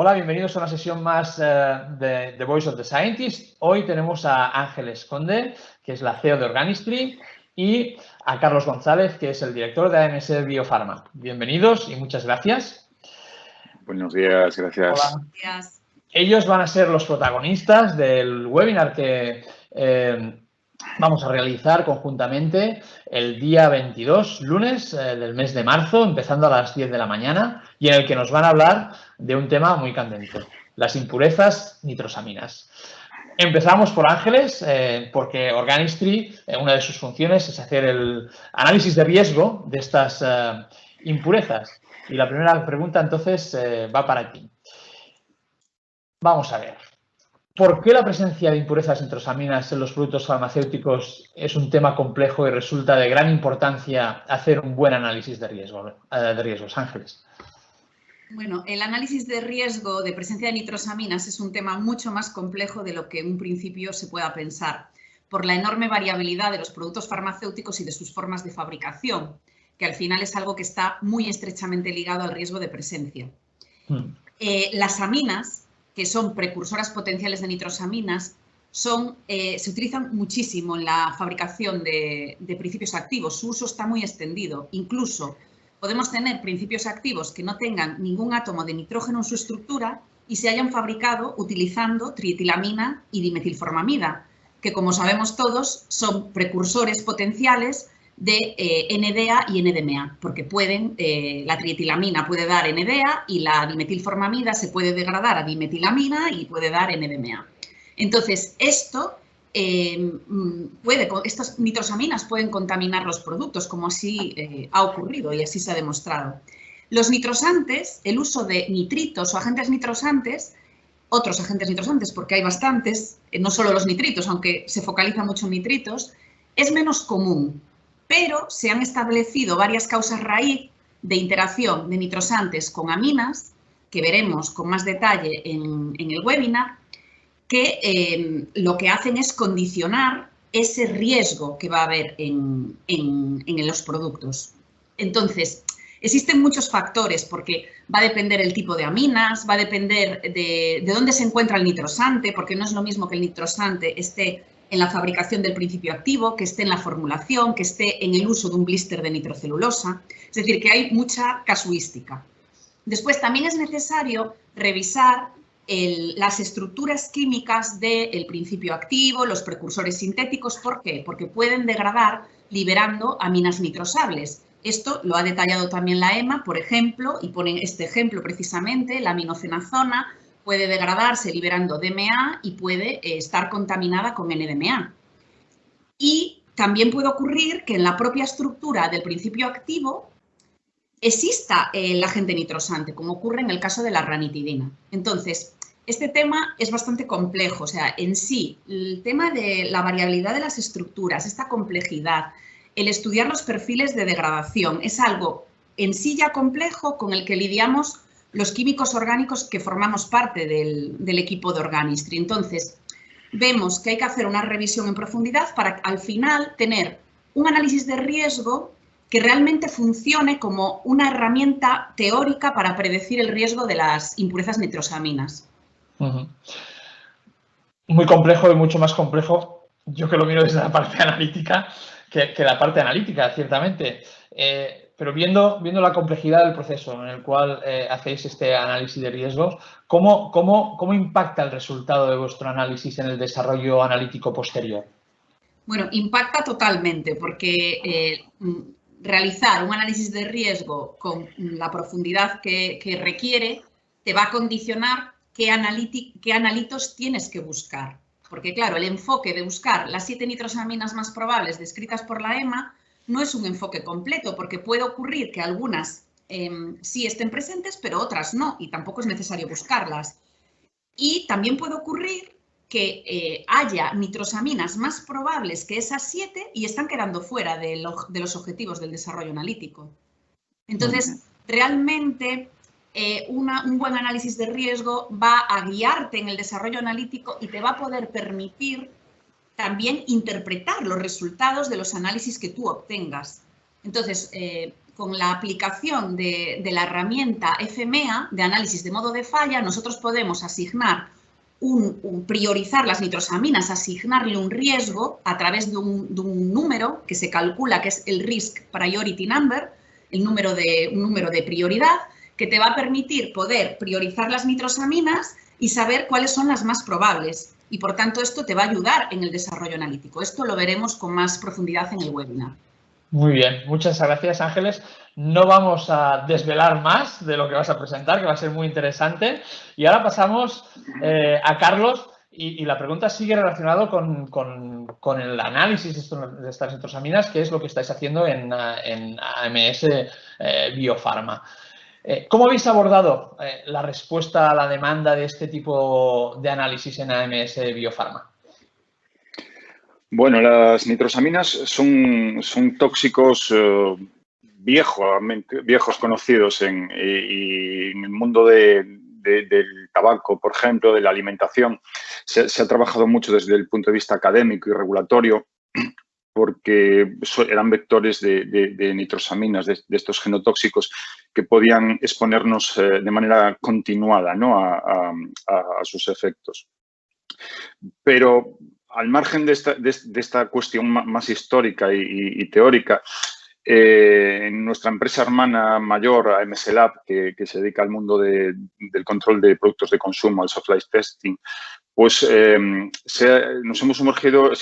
Hola, bienvenidos a una sesión más de The Voice of the Scientist. Hoy tenemos a Ángeles Conde, que es la CEO de Organistry, y a Carlos González, que es el director de AMS Biofarma. Bienvenidos y muchas gracias. Buenos días, gracias. Hola. Gracias. Ellos van a ser los protagonistas del webinar que vamos a realizar conjuntamente el día 22, lunes del mes de marzo, empezando a las 10 de la mañana, y en el que nos van a hablar de un tema muy candente, las impurezas nitrosaminas. Empezamos por Ángeles, porque Organistry, una de sus funciones es hacer el análisis de riesgo de estas impurezas. Y la primera pregunta, entonces, va para ti. Vamos a ver. ¿Por qué la presencia de impurezas nitrosaminas en los productos farmacéuticos es un tema complejo y resulta de gran importancia hacer un buen análisis de riesgos? Ángeles. Bueno, el análisis de riesgo de presencia de nitrosaminas es un tema mucho más complejo de lo que en un principio se pueda pensar, por la enorme variabilidad de los productos farmacéuticos y de sus formas de fabricación, que al final es algo que está muy estrechamente ligado al riesgo de presencia. Las aminas, que son precursoras potenciales de nitrosaminas, se utilizan muchísimo en la fabricación de principios activos. Su uso está muy extendido. Incluso podemos tener principios activos que no tengan ningún átomo de nitrógeno en su estructura y se hayan fabricado utilizando trietilamina y dimetilformamida, que, como sabemos todos, son precursores potenciales de NDA y NDMA, porque la trietilamina puede dar NDA y la dimetilformamida se puede degradar a dimetilamina y puede dar NDMA. Entonces, estas nitrosaminas pueden contaminar los productos, como así ha ocurrido y así se ha demostrado. Los nitrosantes, el uso de nitritos o agentes nitrosantes, otros agentes nitrosantes, porque hay bastantes, no solo los nitritos, aunque se focaliza mucho en nitritos, es menos común. Pero se han establecido varias causas raíz de interacción de nitrosantes con aminas, que veremos con más detalle en el webinar, que lo que hacen es condicionar ese riesgo que va a haber en los productos. Entonces, existen muchos factores, porque va a depender el tipo de aminas, va a depender de dónde se encuentra el nitrosante, porque no es lo mismo que el nitrosante esté en la fabricación del principio activo, que esté en la formulación, que esté en el uso de un blister de nitrocelulosa. Es decir, que hay mucha casuística. Después, también es necesario revisar las estructuras químicas del principio activo, los precursores sintéticos. ¿Por qué? Porque pueden degradar liberando aminas nitrosables. Esto lo ha detallado también la EMA, por ejemplo, y ponen este ejemplo precisamente, la aminocenazona puede degradarse liberando DMA y puede estar contaminada con NDMA. Y también puede ocurrir que en la propia estructura del principio activo exista el agente nitrosante, como ocurre en el caso de la ranitidina. Entonces, este tema es bastante complejo. O sea, en sí, el tema de la variabilidad de las estructuras, esta complejidad, el estudiar los perfiles de degradación, es algo en sí ya complejo con el que lidiamos los químicos orgánicos que formamos parte del equipo de Organistry. Entonces, vemos que hay que hacer una revisión en profundidad para al final tener un análisis de riesgo que realmente funcione como una herramienta teórica para predecir el riesgo de las impurezas nitrosaminas. Muy complejo y mucho más complejo, yo que lo miro desde la parte analítica, que la parte analítica, ciertamente. Pero viendo la complejidad del proceso en el cual hacéis este análisis de riesgos, ¿cómo impacta el resultado de vuestro análisis en el desarrollo analítico posterior? Bueno, impacta totalmente, porque realizar un análisis de riesgo con la profundidad que requiere te va a condicionar qué analitos tienes que buscar. Porque, claro, el enfoque de buscar las 7 nitrosaminas más probables descritas por la EMA no es un enfoque completo, porque puede ocurrir que algunas sí estén presentes, pero otras no, y tampoco es necesario buscarlas. Y también puede ocurrir que haya nitrosaminas más probables que esas 7 y están quedando fuera de los objetivos del desarrollo analítico. Entonces, realmente un buen análisis de riesgo va a guiarte en el desarrollo analítico y te va a poder permitir también interpretar los resultados de los análisis que tú obtengas. Entonces, con la aplicación de la herramienta FMEA, de análisis de modo de falla, nosotros podemos asignar priorizar las nitrosaminas, asignarle un riesgo a través de un número que se calcula, que es el Risk Priority Number, un número de prioridad, que te va a permitir poder priorizar las nitrosaminas y saber cuáles son las más probables. Y, por tanto, esto te va a ayudar en el desarrollo analítico. Esto lo veremos con más profundidad en el webinar. Muy bien, muchas gracias, Ángeles. No vamos a desvelar más de lo que vas a presentar, que va a ser muy interesante. Y ahora pasamos a Carlos y la pregunta sigue relacionada con el análisis de estas nitrosaminas, que es lo que estáis haciendo en AMS Biofarma. ¿Cómo habéis abordado la respuesta a la demanda de este tipo de análisis en AMS Biofarma? Bueno, las nitrosaminas son tóxicos viejos conocidos en el mundo del tabaco, por ejemplo, de la alimentación. Se ha trabajado mucho desde el punto de vista académico y regulatorio porque eran vectores de nitrosaminas, de estos genotóxicos que podían exponernos de manera continuada, ¿no?, a sus efectos. Pero al margen de esta cuestión más histórica y teórica, en nuestra empresa hermana mayor, AMS Lab, que se dedica al mundo del control de productos de consumo, al soft life testing, pues se han sumergido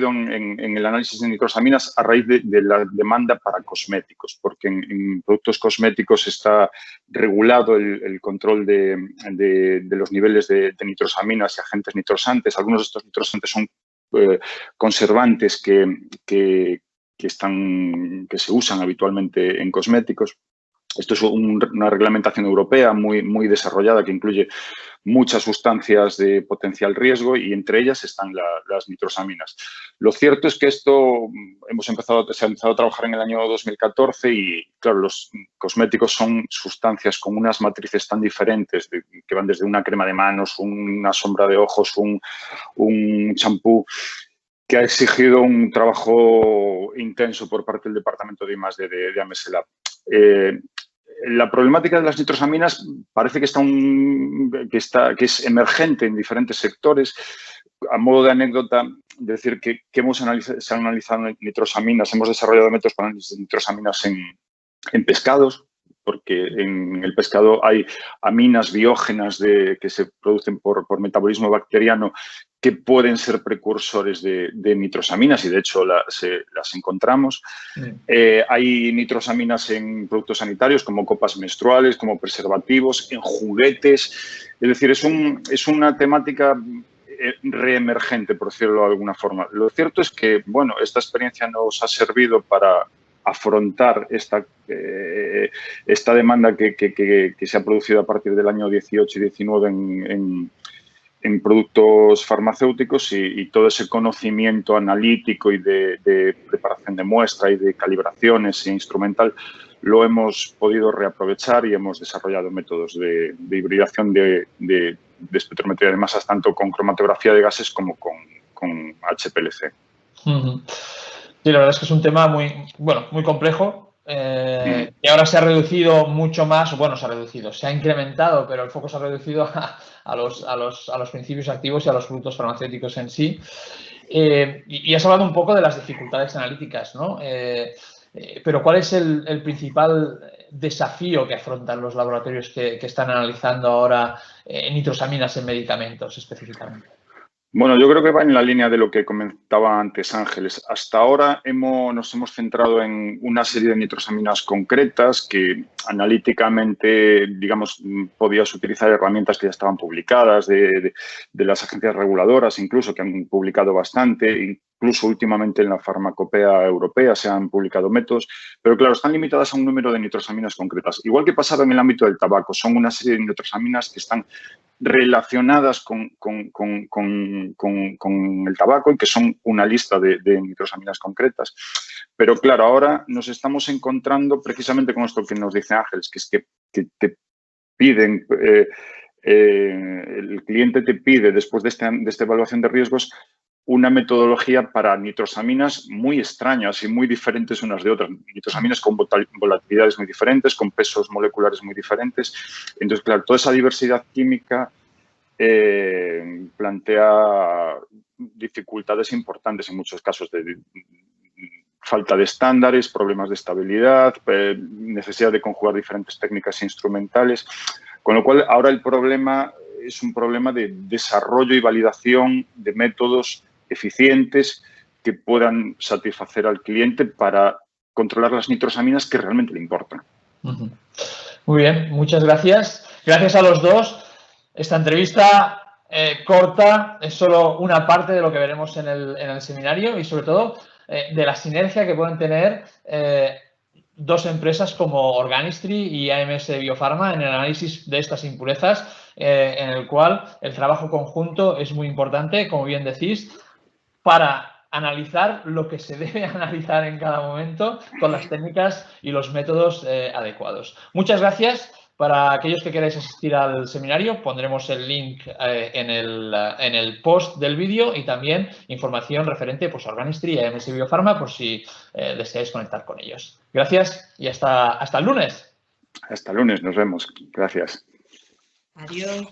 en el análisis de nitrosaminas a raíz de la demanda para cosméticos, porque en productos cosméticos está regulado el control de los niveles de nitrosaminas y agentes nitrosantes. Algunos de estos nitrosantes son conservantes que se usan habitualmente en cosméticos. Esto es una reglamentación europea muy desarrollada que incluye muchas sustancias de potencial riesgo y entre ellas están las nitrosaminas. Lo cierto es que esto se ha empezado a trabajar en el año 2014 y, claro, los cosméticos son sustancias con unas matrices tan diferentes que van desde una crema de manos, una sombra de ojos, un champú, que ha exigido un trabajo intenso por parte del departamento de I+D de AMS Lab. La problemática de las nitrosaminas parece que es emergente en diferentes sectores. A modo de anécdota, decir que se han analizado nitrosaminas, hemos desarrollado métodos para análisis de nitrosaminas en pescados, porque en el pescado hay aminas biógenas que se producen por metabolismo bacteriano que pueden ser precursores de nitrosaminas y, de hecho, las encontramos. Hay nitrosaminas en productos sanitarios como copas menstruales, como preservativos, en juguetes. Es decir, es una temática reemergente, por decirlo de alguna forma. Lo cierto es que, bueno, esta experiencia nos ha servido para afrontar esta demanda que se ha producido a partir del año 18 y 19 en productos farmacéuticos y todo ese conocimiento analítico y de preparación de muestra y de calibraciones e instrumental lo hemos podido reaprovechar y hemos desarrollado métodos de hibridación de espectrometría de masas tanto con cromatografía de gases como con HPLC. Sí, la verdad es que es un tema muy complejo, que ahora se ha reducido mucho más, bueno, se ha incrementado, pero el foco se ha reducido a los principios activos y a los productos farmacéuticos en sí. Y has hablado un poco de las dificultades analíticas, ¿no? Pero ¿cuál es el principal desafío que afrontan los laboratorios que están analizando ahora nitrosaminas en medicamentos específicamente? Bueno, yo creo que va en la línea de lo que comentaba antes Ángeles. Hasta ahora nos hemos centrado en una serie de nitrosaminas concretas que analíticamente, digamos, podías utilizar herramientas que ya estaban publicadas de las agencias reguladoras, incluso que han publicado bastante. Incluso últimamente en la farmacopea europea se han publicado métodos, pero claro, están limitadas a un número de nitrosaminas concretas. Igual que pasaba en el ámbito del tabaco, son una serie de nitrosaminas que están relacionadas con el tabaco y que son una lista de nitrosaminas concretas. Pero claro, ahora nos estamos encontrando precisamente con esto que nos dice Ángeles, que es que te piden, el cliente te pide después de esta evaluación de riesgos una metodología para nitrosaminas muy extrañas y muy diferentes unas de otras. Nitrosaminas con volatilidades muy diferentes, con pesos moleculares muy diferentes. Entonces, claro, toda esa diversidad química plantea dificultades importantes en muchos casos de falta de estándares, problemas de estabilidad, necesidad de conjugar diferentes técnicas instrumentales, con lo cual ahora el problema es un problema de desarrollo y validación de métodos eficientes que puedan satisfacer al cliente para controlar las nitrosaminas que realmente le importan. Muy bien, muchas gracias. Gracias a los dos. Esta entrevista corta es solo una parte de lo que veremos en el seminario y sobre todo de la sinergia que pueden tener dos empresas como Organistry y AMS Biofarma en el análisis de estas impurezas, en el cual el trabajo conjunto es muy importante, como bien decís, para analizar lo que se debe analizar en cada momento con las técnicas y los métodos adecuados. Muchas gracias. Para aquellos que queráis asistir al seminario, pondremos el link en el post del vídeo y también información referente pues, a Organistry y a AMS Biofarma por si deseáis conectar con ellos. Gracias y hasta el lunes. Hasta el lunes, nos vemos. Gracias. Adiós.